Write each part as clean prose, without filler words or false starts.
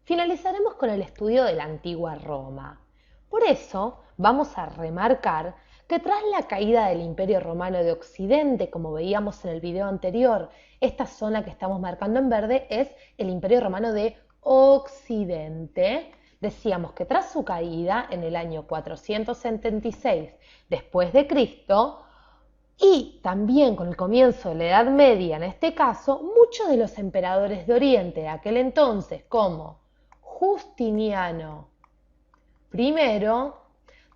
finalizaremos con el estudio de la antigua Roma. Por eso vamos a remarcar que tras la caída del Imperio Romano de Occidente, como veíamos en el video anterior, esta zona que estamos marcando en verde es el Imperio Romano de Occidente. Decíamos que tras su caída en el año 476 después de Cristo, y también con el comienzo de la Edad Media en este caso, muchos de los emperadores de Oriente de aquel entonces, como Justiniano I,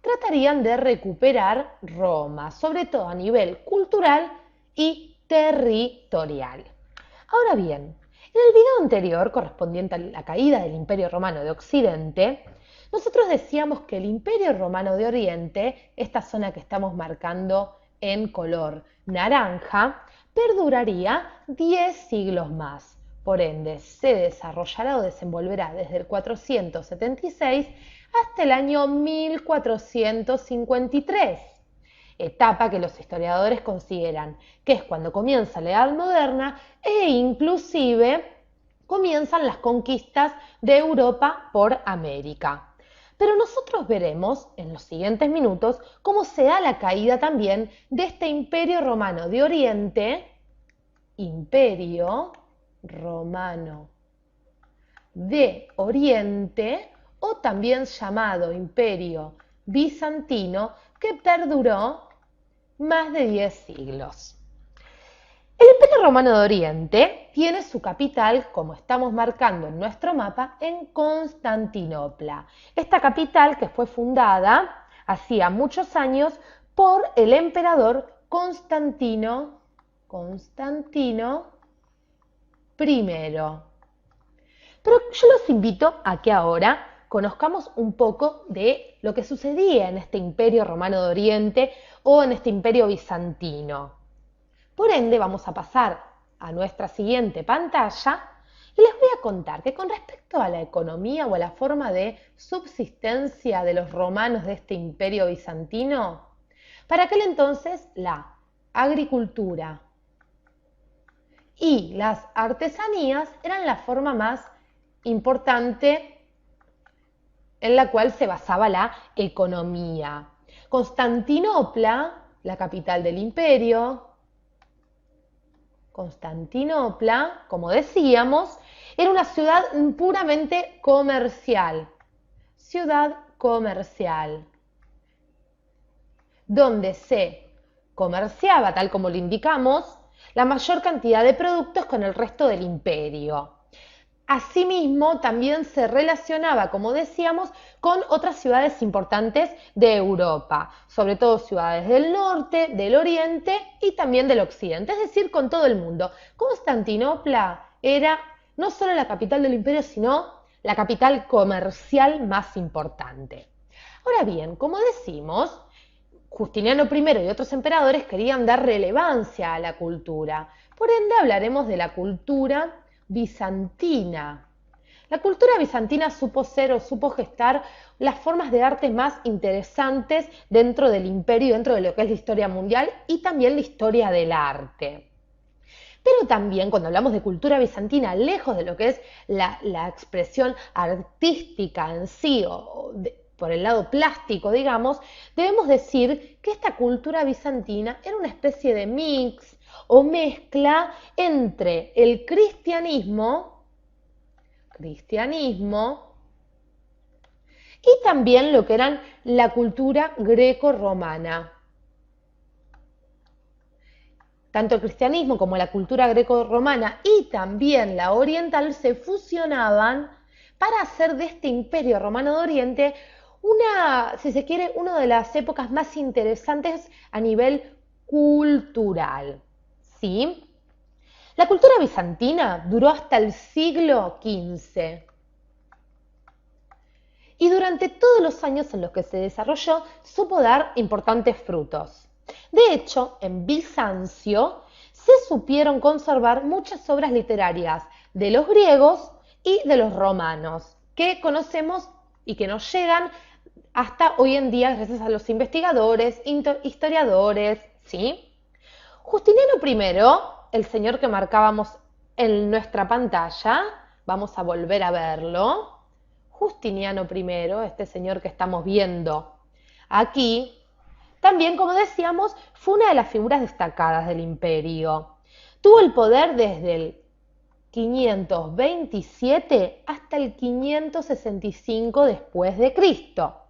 tratarían de recuperar Roma, sobre todo a nivel cultural y territorial. Ahora bien, en el video anterior, correspondiente a la caída del Imperio Romano de Occidente, nosotros decíamos que el Imperio Romano de Oriente, esta zona que estamos marcando en color naranja, perduraría 10 siglos más. Por ende, se desarrollará o desenvolverá desde el 476 hasta el año 1453, etapa que los historiadores consideran que es cuando comienza la Edad Moderna e inclusive comienzan las conquistas de Europa por América. Pero nosotros veremos en los siguientes minutos cómo se da la caída también de este Imperio Romano de Oriente, Imperio Romano de Oriente, o también llamado Imperio Bizantino, que perduró más de 10 siglos. El Imperio Romano de Oriente tiene su capital, como estamos marcando en nuestro mapa, en Constantinopla. Esta capital que fue fundada hacía muchos años por el emperador Constantino I. Pero yo los invito a que ahora conozcamos un poco de lo que sucedía en este Imperio Romano de Oriente o en este Imperio Bizantino. Por ende, vamos a pasar a nuestra siguiente pantalla y les voy a contar que con respecto a la economía o a la forma de subsistencia de los romanos de este Imperio Bizantino, para aquel entonces la agricultura y las artesanías eran la forma más importante en la cual se basaba la economía. Constantinopla, la capital del imperio, Constantinopla, como decíamos, era una ciudad puramente comercial. Ciudad comercial, donde se comerciaba, tal como lo indicamos, la mayor cantidad de productos con el resto del imperio. Asimismo, también se relacionaba, como decíamos, con otras ciudades importantes de Europa, sobre todo ciudades del norte, del oriente y también del occidente, es decir, con todo el mundo. Constantinopla era no solo la capital del imperio, sino la capital comercial más importante. Ahora bien, como decimos, Justiniano I y otros emperadores querían dar relevancia a la cultura. Por ende, hablaremos de la cultura bizantina. La cultura bizantina supo ser o supo gestar las formas de arte más interesantes dentro del imperio, dentro de lo que es la historia mundial y también la historia del arte. Pero también cuando hablamos de cultura bizantina, lejos de lo que es la expresión artística en sí, por el lado plástico, digamos, debemos decir que esta cultura bizantina era una especie de mix o mezcla entre el cristianismo y también lo que eran la cultura greco-romana. Tanto el cristianismo como la cultura greco-romana y también la oriental se fusionaban para hacer de este imperio romano de Oriente una, si se quiere, una de las épocas más interesantes a nivel cultural. ¿Sí? La cultura bizantina duró hasta el siglo XV. Y durante todos los años en los que se desarrolló, supo dar importantes frutos. De hecho, en Bizancio se supieron conservar muchas obras literarias de los griegos y de los romanos, que conocemos y que nos llegan hasta hoy en día gracias a los investigadores, historiadores, ¿sí? Justiniano I, el señor que marcábamos en nuestra pantalla, vamos a volver a verlo. Justiniano I, este señor que estamos viendo aquí, también, como decíamos, fue una de las figuras destacadas del imperio. Tuvo el poder desde el 527 hasta el 565 después de Cristo.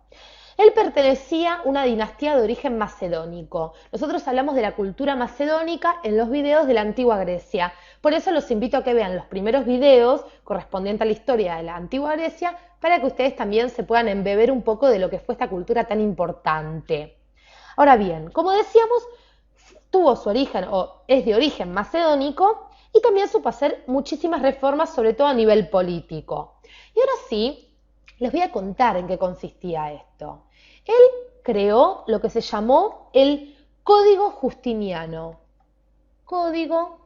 Él pertenecía a una dinastía de origen macedónico. Nosotros hablamos de la cultura macedónica en los videos de la antigua Grecia. Por eso los invito a que vean los primeros videos correspondientes a la historia de la antigua Grecia para que ustedes también se puedan embeber un poco de lo que fue esta cultura tan importante. Ahora bien, como decíamos, tuvo su origen o es de origen macedónico y también supo hacer muchísimas reformas, sobre todo a nivel político. Y ahora sí, les voy a contar en qué consistía esto. Él creó lo que se llamó el Código Justiniano. Código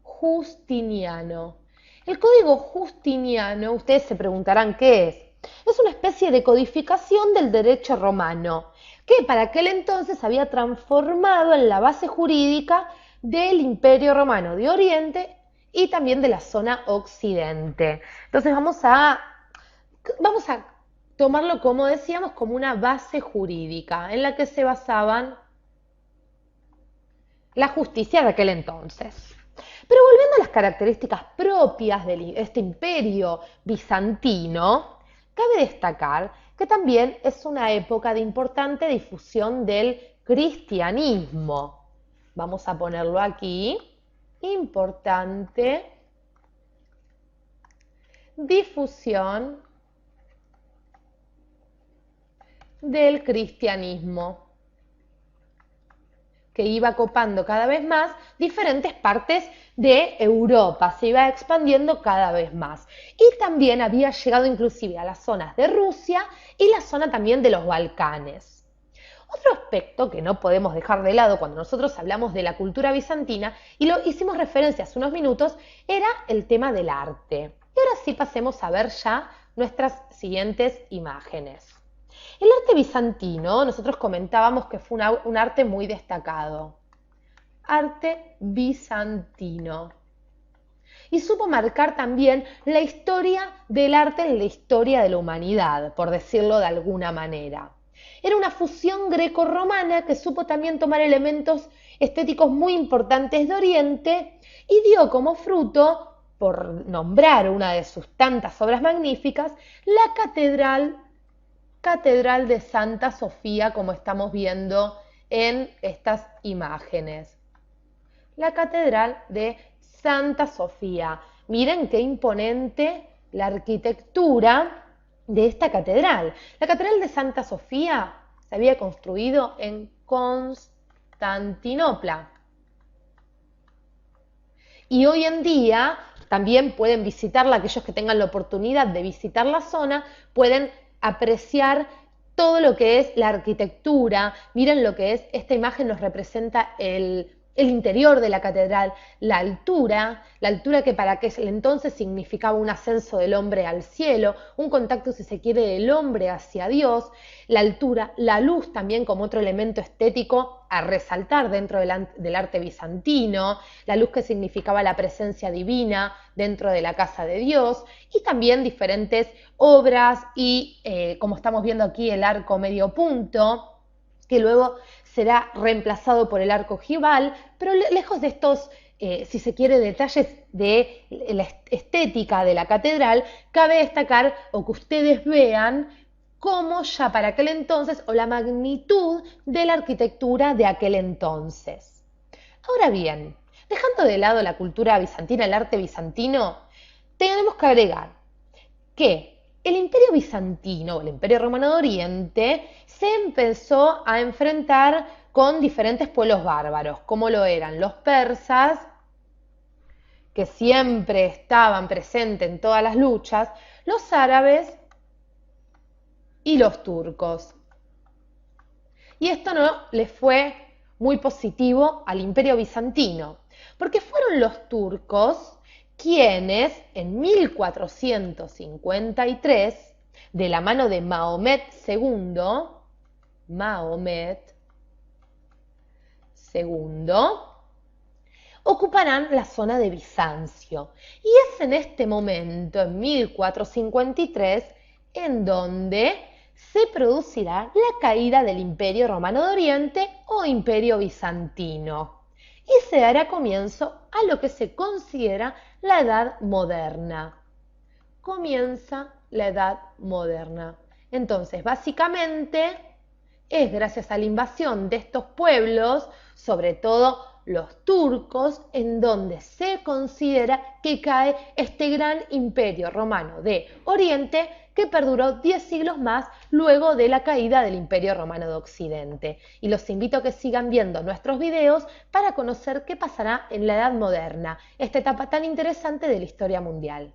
Justiniano. El Código Justiniano, ustedes se preguntarán qué es. Es una especie de codificación del derecho romano, que para aquel entonces había transformado en la base jurídica del Imperio Romano de Oriente y también de la zona Occidente. Entonces vamos a tomarlo, como decíamos, como una base jurídica en la que se basaban la justicia de aquel entonces. Pero volviendo a las características propias de este imperio bizantino, cabe destacar que también es una época de importante difusión del cristianismo. Vamos a ponerlo aquí. Importante difusión del cristianismo, que iba copando cada vez más diferentes partes de Europa, se iba expandiendo cada vez más. Y también había llegado inclusive a las zonas de Rusia y la zona también de los Balcanes. Otro aspecto que no podemos dejar de lado cuando nosotros hablamos de la cultura bizantina, y lo hicimos referencia hace unos minutos, era el tema del arte. Y ahora sí pasemos a ver ya nuestras siguientes imágenes. El arte bizantino, nosotros comentábamos que fue un arte muy destacado. Arte bizantino. Y supo marcar también la historia del arte en la historia de la humanidad, por decirlo de alguna manera. Era una fusión greco-romana que supo también tomar elementos estéticos muy importantes de Oriente y dio como fruto, por nombrar una de sus tantas obras magníficas, la Catedral de Santa Sofía, como estamos viendo en estas imágenes. La Catedral de Santa Sofía. Miren qué imponente la arquitectura de esta catedral. La Catedral de Santa Sofía se había construido en Constantinopla. Y hoy en día también pueden visitarla, aquellos que tengan la oportunidad de visitar la zona, pueden apreciar todo lo que es la arquitectura. Miren lo que es, esta imagen nos representa el interior de la catedral, la altura que para aquel entonces significaba un ascenso del hombre al cielo, un contacto, si se quiere, del hombre hacia Dios, la altura, la luz también como otro elemento estético a resaltar dentro del arte bizantino, la luz que significaba la presencia divina dentro de la casa de Dios, y también diferentes obras y, como estamos viendo aquí, el arco medio punto, que luego será reemplazado por el arco ojival, pero lejos de estos, si se quiere, detalles de la estética de la catedral, cabe destacar o que ustedes vean cómo ya para aquel entonces, o la magnitud de la arquitectura de aquel entonces. Ahora bien, dejando de lado la cultura bizantina, el arte bizantino, tenemos que agregar que el Imperio Bizantino, el Imperio Romano de Oriente, se empezó a enfrentar con diferentes pueblos bárbaros, como lo eran los persas, que siempre estaban presentes en todas las luchas, los árabes y los turcos. Y esto no les fue muy positivo al Imperio Bizantino, porque fueron los turcos quienes en 1453, de la mano de Mahomet II, ocuparán la zona de Bizancio. Y es en este momento, en 1453, en donde se producirá la caída del Imperio Romano de Oriente o Imperio Bizantino y se dará comienzo a lo que se considera la Edad Moderna. Comienza la Edad Moderna. Entonces, básicamente, es gracias a la invasión de estos pueblos, sobre todo los turcos, en donde se considera que cae este gran imperio romano de Oriente que perduró 10 siglos más luego de la caída del Imperio Romano de Occidente. Y los invito a que sigan viendo nuestros videos para conocer qué pasará en la Edad Moderna, esta etapa tan interesante de la historia mundial.